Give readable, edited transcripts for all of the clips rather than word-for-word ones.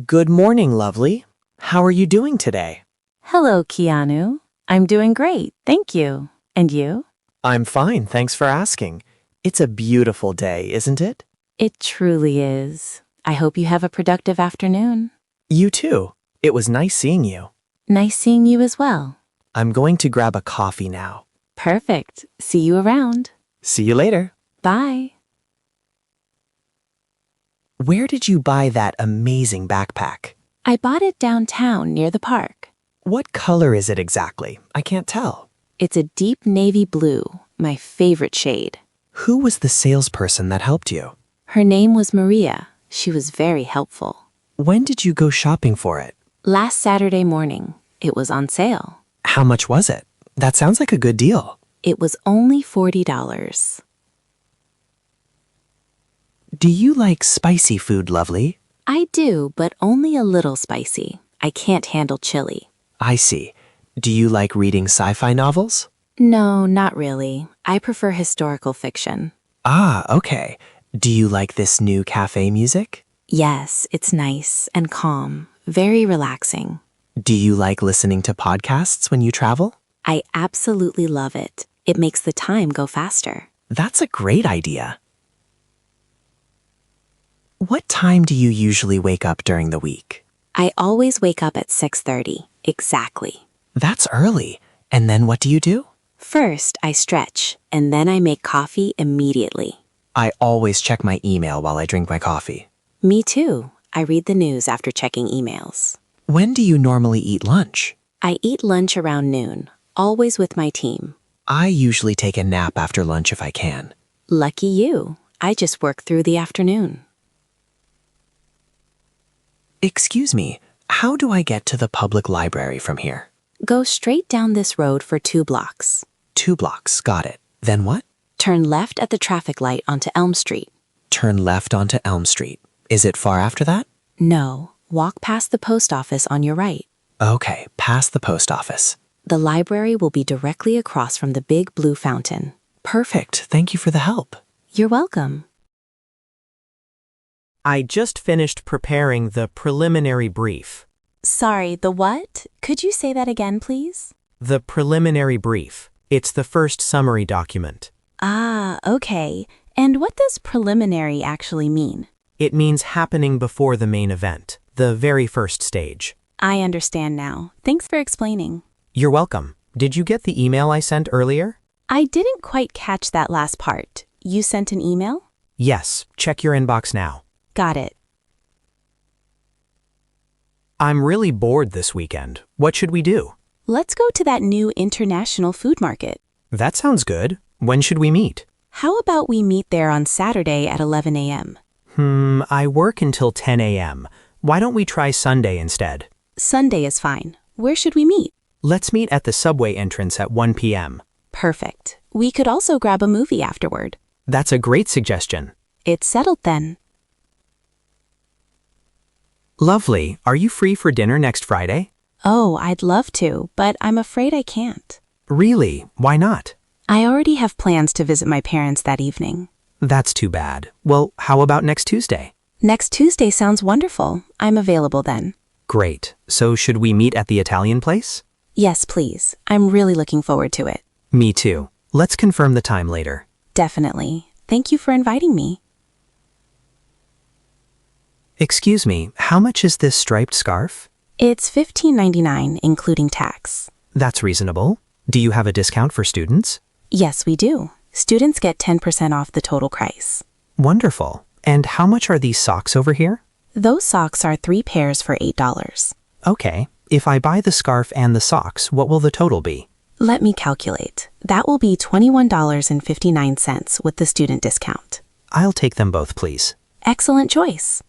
Good morning, lovely. How are you doing today? Hello, Keanu. I'm doing great, thank you. And you? I'm fine, thanks for asking. It's a beautiful day, isn't it? It truly is. I hope you have a productive afternoon. You too. It was nice seeing you. Nice seeing you as well. I'm going to grab a coffee now. Perfect. See you around. See you later. Bye. Where did you buy that amazing backpack? I bought it downtown near the park. What color is it exactly? I can't tell. It's a deep navy blue, my favorite shade. Who was the salesperson that helped you? Her name was Maria. She was very helpful. When did you go shopping for it? Last Saturday morning. It was on sale. How much was it? That sounds like a good deal. It was only $40. Do you like spicy food, lovely? I do, but only a little spicy. I can't handle chili. I see. Do you like reading sci-fi novels? No, not really. I prefer historical fiction. Ah, okay. Do you like this new cafe music? Yes, it's nice and calm, very relaxing. Do you like listening to podcasts when you travel? I absolutely love it. It makes the time go faster. That's a great idea. What time do you usually wake up during the week? I always wake up at 6:30, exactly. That's early. And then what do you do? First, I stretch, and then I make coffee immediately. I always check my email while I drink my coffee. Me too. I read the news after checking emails. When do you normally eat lunch? I eat lunch around noon, always with my team. I usually take a nap after lunch if I can. Lucky you. I just work through the afternoon. Excuse me, how do I get to the public library from here? Go straight down this road for 2 blocks. 2 blocks, got it. Then what? Turn left at the traffic light onto Elm Street. Turn left onto Elm Street. Is it far after that? No, walk past the post office on your right. Okay, past the post office. The library will be directly across from the big blue fountain. Perfect, thank you for the help. You're welcome. I just finished preparing the preliminary brief. Sorry, the what? Could you say that again, please? The preliminary brief. It's the first summary document. Ah, okay. And what does preliminary actually mean? It means happening before the main event, the very first stage. I understand now. Thanks for explaining. You're welcome. Did you get the email I sent earlier? I didn't quite catch that last part. You sent an email? Yes, check your inbox now. Got it. I'm really bored this weekend. What should we do? Let's go to that new international food market. That sounds good. When should we meet? How about we meet there on Saturday at 11 a.m.? I work until 10 a.m. Why don't we try Sunday instead? Sunday is fine. Where should we meet? Let's meet at the subway entrance at 1 p.m. Perfect. We could also grab a movie afterward. That's a great suggestion. It's settled then. Lovely. Are you free for dinner next Friday? Oh, I'd love to, but I'm afraid I can't. Really? Why not? I already have plans to visit my parents that evening. That's too bad. Well, how about next Tuesday? Next Tuesday sounds wonderful. I'm available then. Great. So should we meet at the Italian place? Yes, please. I'm really looking forward to it. Me too. Let's confirm the time later. Definitely. Thank you for inviting me. Excuse me, how much is this striped scarf? It's $15.99, including tax. That's reasonable. Do you have a discount for students? Yes, we do. Students get 10% off the total price. Wonderful. And how much are these socks over here? Those socks are 3 pairs for $8. Okay. If I buy the scarf and the socks, what will the total be? Let me calculate. That will be $21.59 with the student discount. I'll take them both, please. Excellent choice.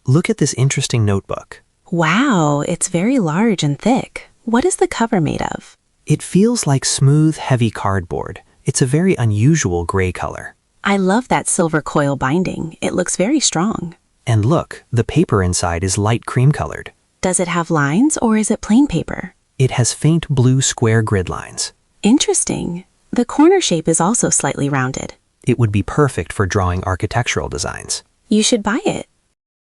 Look at this interesting notebook. Wow, it's very large and thick. What is the cover made of? It feels like smooth, heavy cardboard. It's a very unusual gray color. I love that silver coil binding. It looks very strong. And look, the paper inside is light cream colored. Does it have lines or is it plain paper? It has faint blue square grid lines. Interesting. The corner shape is also slightly rounded. It would be perfect for drawing architectural designs. You should buy it.